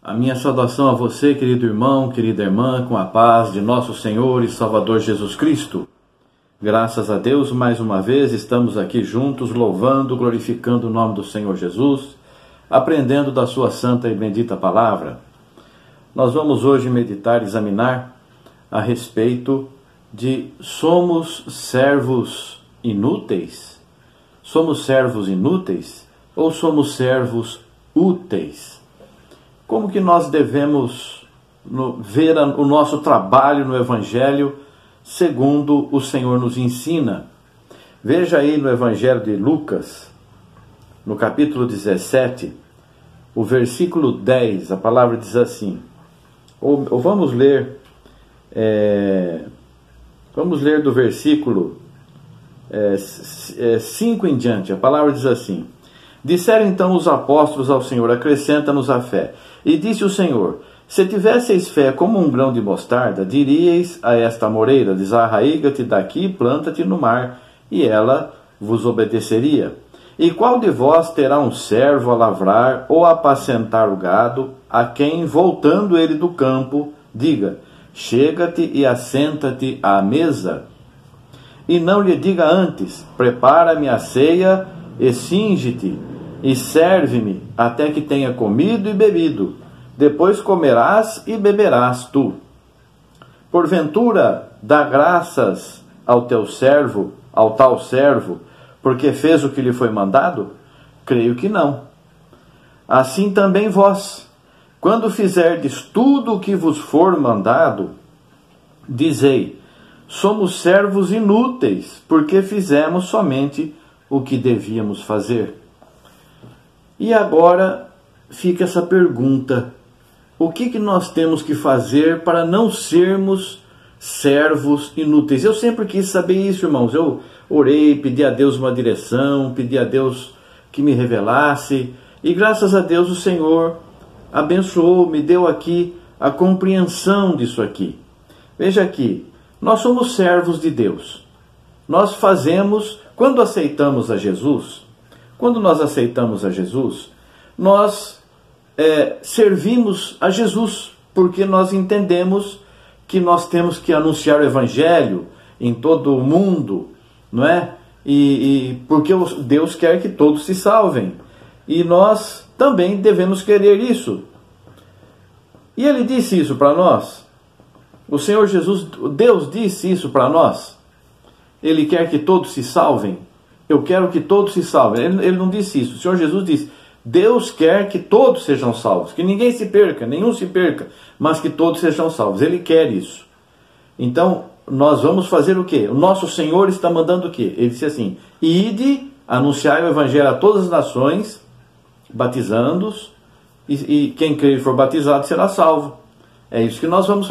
A minha saudação a você, querido irmão, querida irmã, com a paz de nosso Senhor e Salvador Jesus Cristo. Graças a Deus, mais uma vez, estamos aqui juntos, louvando, glorificando o nome do Senhor Jesus, aprendendo da sua santa e bendita palavra. Nós vamos hoje meditar, examinar a respeito de somos servos inúteis? Somos servos inúteis ou somos servos úteis? Como que nós devemos ver o nosso trabalho no Evangelho segundo o Senhor nos ensina? Veja aí no Evangelho de Lucas, no capítulo 17, o versículo 10, a palavra diz assim, ou vamos ler do versículo 5 em diante. A palavra diz assim: disseram então os apóstolos ao Senhor, acrescenta-nos a fé. E disse o Senhor, se tivesseis fé como um grão de mostarda, diríeis a esta moreira, desarraiga-te daqui e planta-te no mar, e ela vos obedeceria. E qual de vós terá um servo a lavrar ou a apacentar o gado, a quem, voltando ele do campo, diga, chega-te e assenta-te à mesa? E não lhe diga antes, prepara-me a ceia e cinge-te, e serve-me até que tenha comido e bebido. Depois comerás e beberás tu. Porventura, dá graças ao teu servo, ao tal servo, porque fez o que lhe foi mandado? Creio que não. Assim também vós, quando fizerdes tudo o que vos for mandado, dizei, somos servos inúteis, porque fizemos somente o que devíamos fazer. E agora fica essa pergunta: o que nós temos que fazer para não sermos servos inúteis? Eu sempre quis saber isso, irmãos. Eu orei, pedi a Deus uma direção, pedi a Deus que me revelasse, e graças a Deus o Senhor abençoou, me deu aqui a compreensão disso aqui. Veja aqui, nós somos servos de Deus. Nós fazemos, quando nós aceitamos a Jesus, nós servimos a Jesus, porque nós entendemos que nós temos que anunciar o Evangelho em todo o mundo, não é? E porque Deus quer que todos se salvem. E nós também devemos querer isso. E Ele disse isso para nós. O Senhor Jesus, Deus disse isso para nós. Ele quer que todos se salvem. Eu quero que todos se salvem. Ele não disse isso. O Senhor Jesus disse, Deus quer que todos sejam salvos. Que ninguém se perca, nenhum se perca, mas que todos sejam salvos. Ele quer isso. Então, nós vamos fazer o quê? O nosso Senhor está mandando o quê? Ele disse assim, ide, anunciai o Evangelho a todas as nações, batizando-os, e quem crer e for batizado será salvo. É isso que nós vamos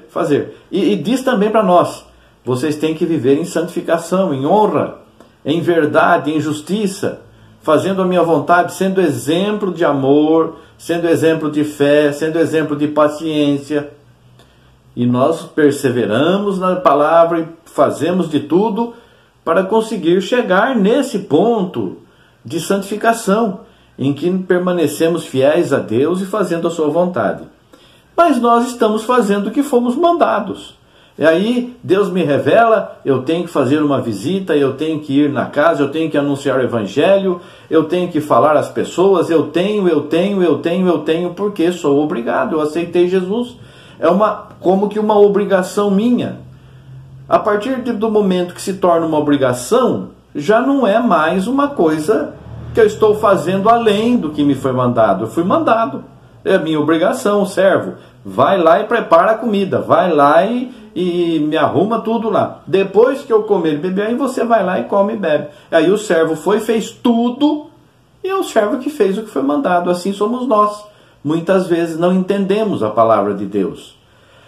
fazer. E diz também para nós, vocês têm que viver em santificação, em honra, em verdade, em justiça, fazendo a minha vontade, sendo exemplo de amor, sendo exemplo de fé, sendo exemplo de paciência. E nós perseveramos na palavra e fazemos de tudo para conseguir chegar nesse ponto de santificação, em que permanecemos fiéis a Deus e fazendo a sua vontade. Mas nós estamos fazendo o que fomos mandados. E aí Deus me revela, eu tenho que fazer uma visita, eu tenho que ir na casa, eu tenho que anunciar o Evangelho, eu tenho que falar às pessoas, eu tenho, porque sou obrigado, eu aceitei Jesus. É como que uma obrigação minha. A partir do momento que se torna uma obrigação, já não é mais uma coisa que eu estou fazendo além do que me foi mandado. Eu fui mandado. É a minha obrigação, servo. Vai lá e prepara a comida. Vai lá e me arruma tudo lá. Depois que eu comer e beber, aí você vai lá e come e bebe. Aí o servo fez tudo, e é o servo que fez o que foi mandado. Assim somos nós. Muitas vezes não entendemos a palavra de Deus.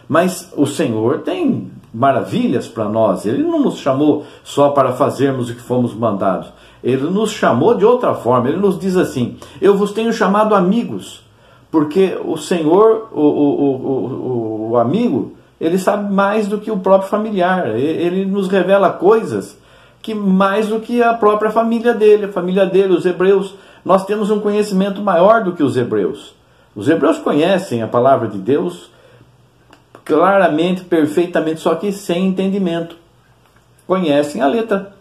Mas o Senhor tem maravilhas para nós. Ele não nos chamou só para fazermos o que fomos mandados. Ele nos chamou de outra forma. Ele nos diz assim, eu vos tenho chamado amigos, porque o Senhor, o amigo, ele sabe mais do que o próprio familiar. Ele nos revela coisas que mais do que a própria família dele, os hebreus. Nós temos um conhecimento maior do que os hebreus. Os hebreus conhecem a palavra de Deus claramente, perfeitamente, só que sem entendimento. Conhecem a letra.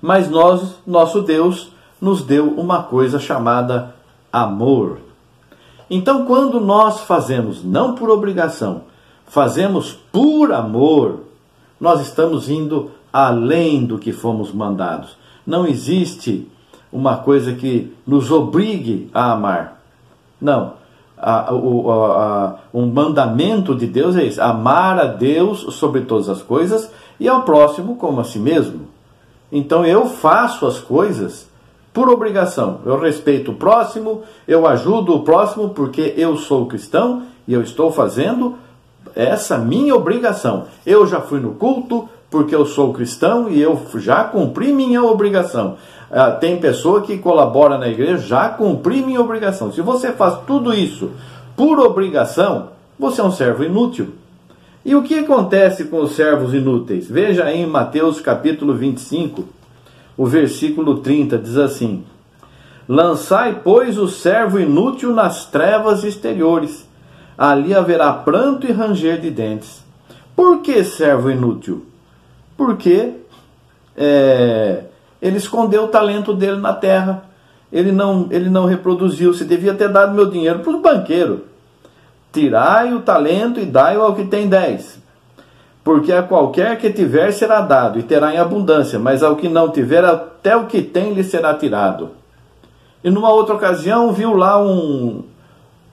Mas nosso Deus nos deu uma coisa chamada amor. Então, quando nós fazemos, não por obrigação, fazemos por amor, nós estamos indo além do que fomos mandados. Não existe uma coisa que nos obrigue a amar. Não. Um mandamento de Deus é esse: amar a Deus sobre todas as coisas e ao próximo como a si mesmo. Então eu faço as coisas por obrigação. Eu respeito o próximo, eu ajudo o próximo porque eu sou cristão e eu estou fazendo essa minha obrigação. Eu já fui no culto porque eu sou cristão e eu já cumpri minha obrigação. Tem pessoa que colabora na igreja, já cumpri minha obrigação. Se você faz tudo isso por obrigação, você é um servo inútil. E o que acontece com os servos inúteis? Veja aí em Mateus capítulo 25, o versículo 30, diz assim: lançai, pois, o servo inútil nas trevas exteriores, ali haverá pranto e ranger de dentes. Por que servo inútil? Porque ele escondeu o talento dele na terra, ele não reproduziu. Você devia ter dado meu dinheiro para os banqueiros. Tirai o talento e dai-o ao que tem 10. Porque a qualquer que tiver será dado, e terá em abundância, mas ao que não tiver, até o que tem lhe será tirado. E numa outra ocasião, viu lá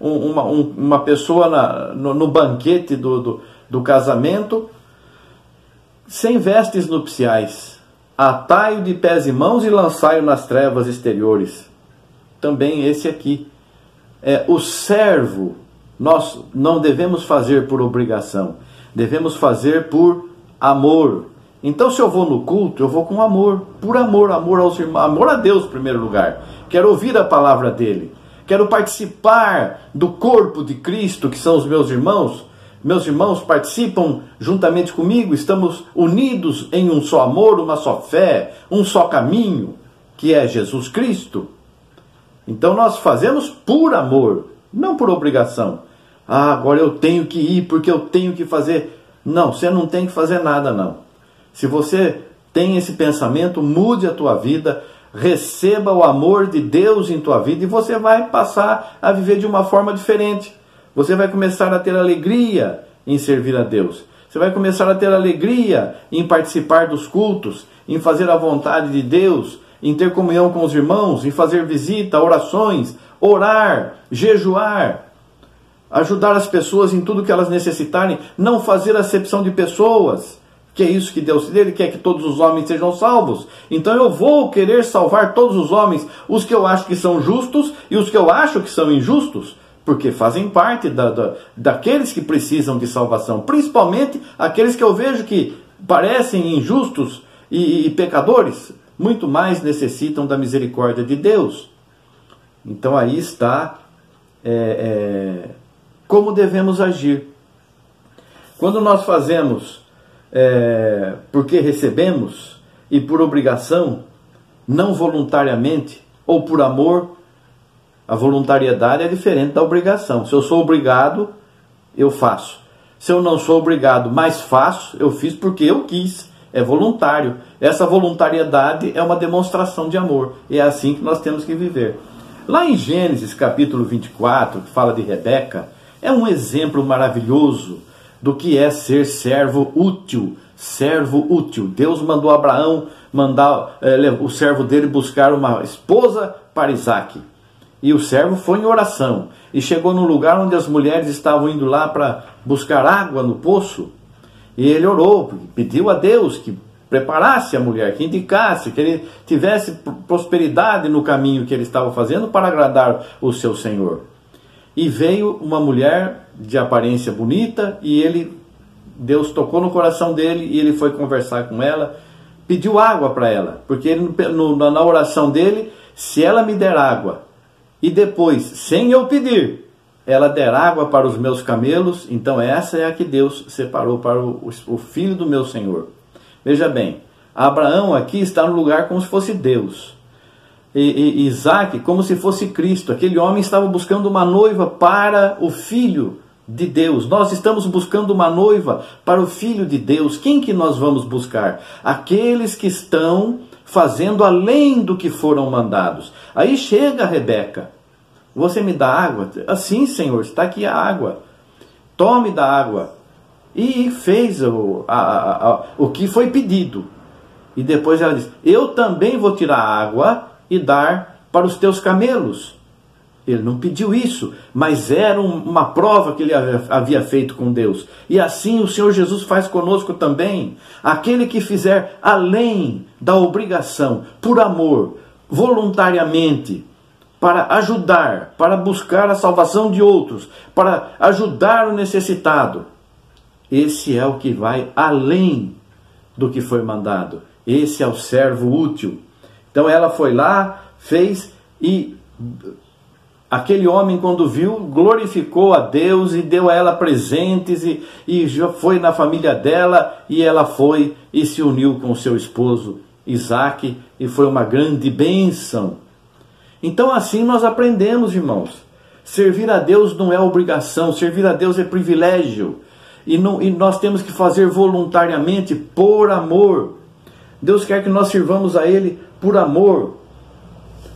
uma pessoa no banquete do casamento, sem vestes nupciais. Atai-o de pés e mãos e lançai-o nas trevas exteriores. Também esse aqui. O servo, nós não devemos fazer por obrigação. Devemos fazer por amor. Então, se eu vou no culto, eu vou com amor. Por amor, amor aos irmãos, amor a Deus em primeiro lugar. Quero ouvir a palavra dele. Quero participar do corpo de Cristo, que são os meus irmãos. Meus irmãos participam juntamente comigo. Estamos unidos em um só amor, uma só fé, um só caminho, que é Jesus Cristo. Então, nós fazemos por amor, não por obrigação. Agora eu tenho que ir porque eu tenho que fazer. Não, você não tem que fazer nada, não. Se você tem esse pensamento, mude a tua vida, receba o amor de Deus em tua vida e você vai passar a viver de uma forma diferente. Você vai começar a ter alegria em servir a Deus. Você vai começar a ter alegria em participar dos cultos, em fazer a vontade de Deus, em ter comunhão com os irmãos, em fazer visita, orações, orar, jejuar, ajudar as pessoas em tudo que elas necessitarem, não fazer acepção de pessoas, que é isso que Deus ele quer, que todos os homens sejam salvos. Então eu vou querer salvar todos os homens, os que eu acho que são justos e os que eu acho que são injustos, porque fazem parte daqueles que precisam de salvação, principalmente aqueles que eu vejo que parecem injustos e pecadores, muito mais necessitam da misericórdia de Deus. Então aí está como devemos agir. Quando nós fazemos porque recebemos e por obrigação, não voluntariamente ou por amor, a voluntariedade é diferente da obrigação. Se eu sou obrigado, eu faço. Se eu não sou obrigado, mas faço, eu fiz porque eu quis. É voluntário. Essa voluntariedade é uma demonstração de amor. E é assim que nós temos que viver. Lá em Gênesis capítulo 24, que fala de Rebeca, é um exemplo maravilhoso do que é ser servo útil. Servo útil. Deus mandou Abraão mandar o servo dele buscar uma esposa para Isaque. E o servo foi em oração. E chegou num lugar onde as mulheres estavam indo lá para buscar água no poço. E ele orou, pediu a Deus que preparasse a mulher, que indicasse, que ele tivesse prosperidade no caminho que ele estava fazendo para agradar o seu Senhor. E veio uma mulher de aparência bonita e Deus tocou no coração dele e ele foi conversar com ela, pediu água para ela, porque ele, na oração dele, se ela me der água e depois, sem eu pedir, ela der água para os meus camelos, então essa é a que Deus separou para o filho do meu Senhor. Veja bem, Abraão aqui está no lugar como se fosse Deus. Isaac como se fosse Cristo. Aquele homem estava buscando uma noiva para o Filho de Deus. Nós estamos buscando uma noiva para o Filho de Deus. Quem que nós vamos buscar? Aqueles que estão fazendo além do que foram mandados. Aí chega a Rebeca. Você me dá água? Assim, Senhor, está aqui a água. Tome da água. E fez o que foi pedido. E depois ela diz, eu também vou tirar água e dar para os teus camelos. Ele não pediu isso, mas era uma prova que ele havia feito com Deus. E assim o Senhor Jesus faz conosco também. Aquele que fizer além da obrigação, por amor, voluntariamente, para ajudar, para buscar a salvação de outros, para ajudar o necessitado, esse é o que vai além do que foi mandado. Esse é o servo útil. Então ela foi lá, fez, e aquele homem, quando viu, glorificou a Deus e deu a ela presentes e já foi na família dela, e ela foi e se uniu com seu esposo Isaac, e foi uma grande bênção. Então assim nós aprendemos, irmãos, servir a Deus não é obrigação, servir a Deus é privilégio, e nós temos que fazer voluntariamente, por amor. Deus quer que nós sirvamos a Ele por amor.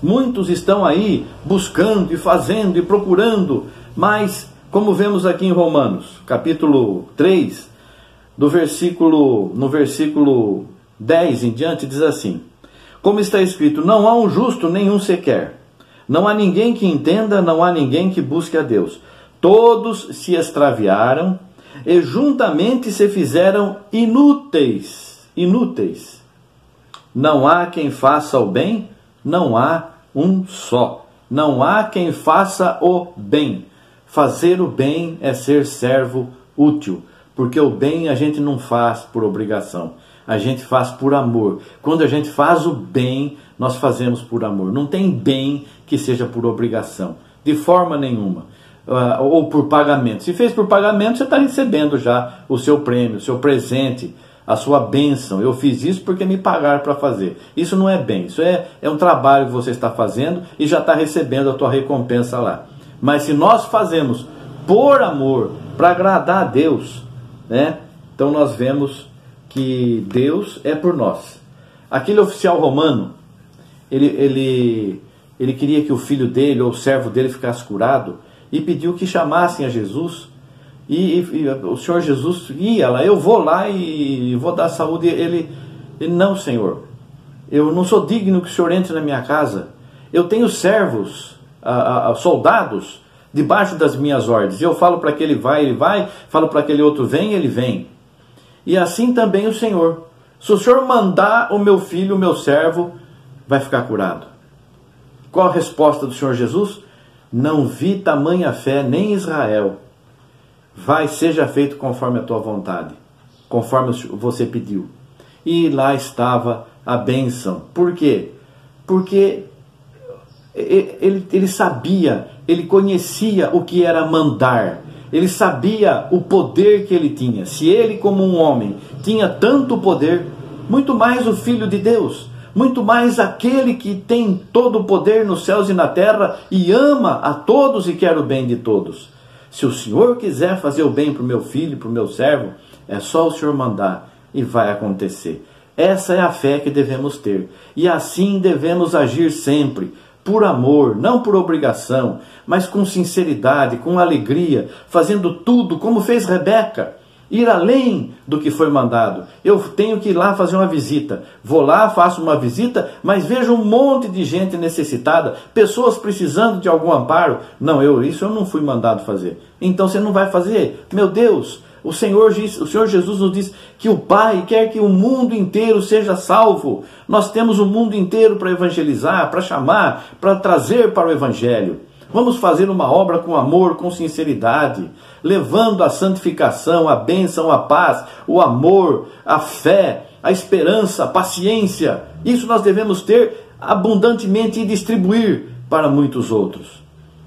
Muitos estão aí buscando e fazendo e procurando, mas como vemos aqui em Romanos, capítulo 3, no versículo 10 em diante, diz assim, como está escrito, não há um justo nenhum sequer, não há ninguém que entenda, não há ninguém que busque a Deus. Todos se extraviaram e juntamente se fizeram inúteis. Não há quem faça o bem, não há um só. Não há quem faça o bem. Fazer o bem é ser servo útil, porque o bem a gente não faz por obrigação, a gente faz por amor. Quando a gente faz o bem, nós fazemos por amor. Não tem bem que seja por obrigação, de forma nenhuma, ou por pagamento. Se fez por pagamento, você está recebendo já o seu prêmio, o seu presente, a sua bênção. Eu fiz isso porque me pagaram para fazer. Isso não é bem, isso é um trabalho que você está fazendo e já está recebendo a tua recompensa lá. Mas se nós fazemos por amor, para agradar a Deus, né? Então nós vemos que Deus é por nós. Aquele oficial romano, ele queria que o filho dele ou o servo dele ficasse curado e pediu que chamassem a Jesus. E o Senhor Jesus ia lá, eu vou lá e vou dar saúde. Ele, não, Senhor, eu não sou digno que o Senhor entre na minha casa. Eu tenho servos, soldados, debaixo das minhas ordens. Eu falo para aquele vai, ele vai, falo para aquele outro vem, ele vem. E assim também o Senhor. Se o Senhor mandar o meu filho, o meu servo, vai ficar curado. Qual a resposta do Senhor Jesus? Não vi tamanha fé nem em Israel. Vai, seja feito conforme a tua vontade, conforme você pediu. E lá estava a bênção. Por quê? Porque ele sabia, ele conhecia o que era mandar. Ele sabia o poder que ele tinha. Se ele, como um homem, tinha tanto poder, muito mais o Filho de Deus, muito mais aquele que tem todo o poder nos céus e na terra e ama a todos e quer o bem de todos. Se o Senhor quiser fazer o bem para o meu filho, para o meu servo, é só o Senhor mandar e vai acontecer. Essa é a fé que devemos ter. E assim devemos agir sempre, por amor, não por obrigação, mas com sinceridade, com alegria, fazendo tudo como fez Rebeca. Ir além do que foi mandado. Eu tenho que ir lá fazer uma visita. Vou lá, faço uma visita, mas vejo um monte de gente necessitada, pessoas precisando de algum amparo. Não, isso eu não fui mandado fazer. Então você não vai fazer. Meu Deus, o Senhor Jesus nos diz que o Pai quer que o mundo inteiro seja salvo. Nós temos o mundo inteiro para evangelizar, para chamar, para trazer para o Evangelho. Vamos fazer uma obra com amor, com sinceridade, levando a santificação, a bênção, a paz, o amor, a fé, a esperança, a paciência. Isso nós devemos ter abundantemente e distribuir para muitos outros.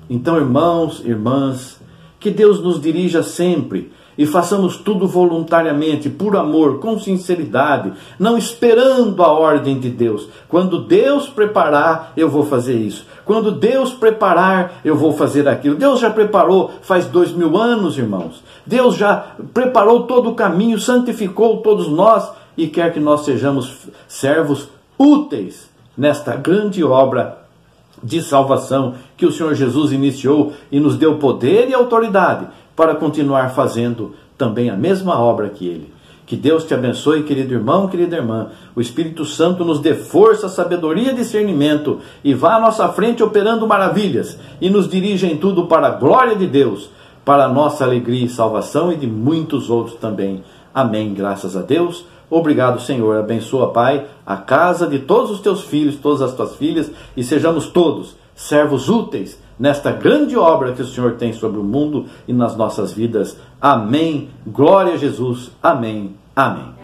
Então, irmãos, irmãs, que Deus nos dirija sempre e façamos tudo voluntariamente, por amor, com sinceridade, não esperando a ordem de Deus. Quando Deus preparar, eu vou fazer isso. Quando Deus preparar, eu vou fazer aquilo. Deus já preparou faz 2000 anos, irmãos. Deus já preparou todo o caminho, santificou todos nós e quer que nós sejamos servos úteis nesta grande obra de salvação que o Senhor Jesus iniciou e nos deu poder e autoridade para continuar fazendo também a mesma obra que Ele. Que Deus te abençoe, querido irmão, querida irmã. O Espírito Santo nos dê força, sabedoria e discernimento e vá à nossa frente operando maravilhas e nos dirija em tudo para a glória de Deus, para a nossa alegria e salvação e de muitos outros também. Amém. Graças a Deus. Obrigado, Senhor. Abençoa, Pai, a casa de todos os teus filhos, todas as tuas filhas, e sejamos todos servos úteis nesta grande obra que o Senhor tem sobre o mundo e nas nossas vidas. Amém. Glória a Jesus. Amém. Amém.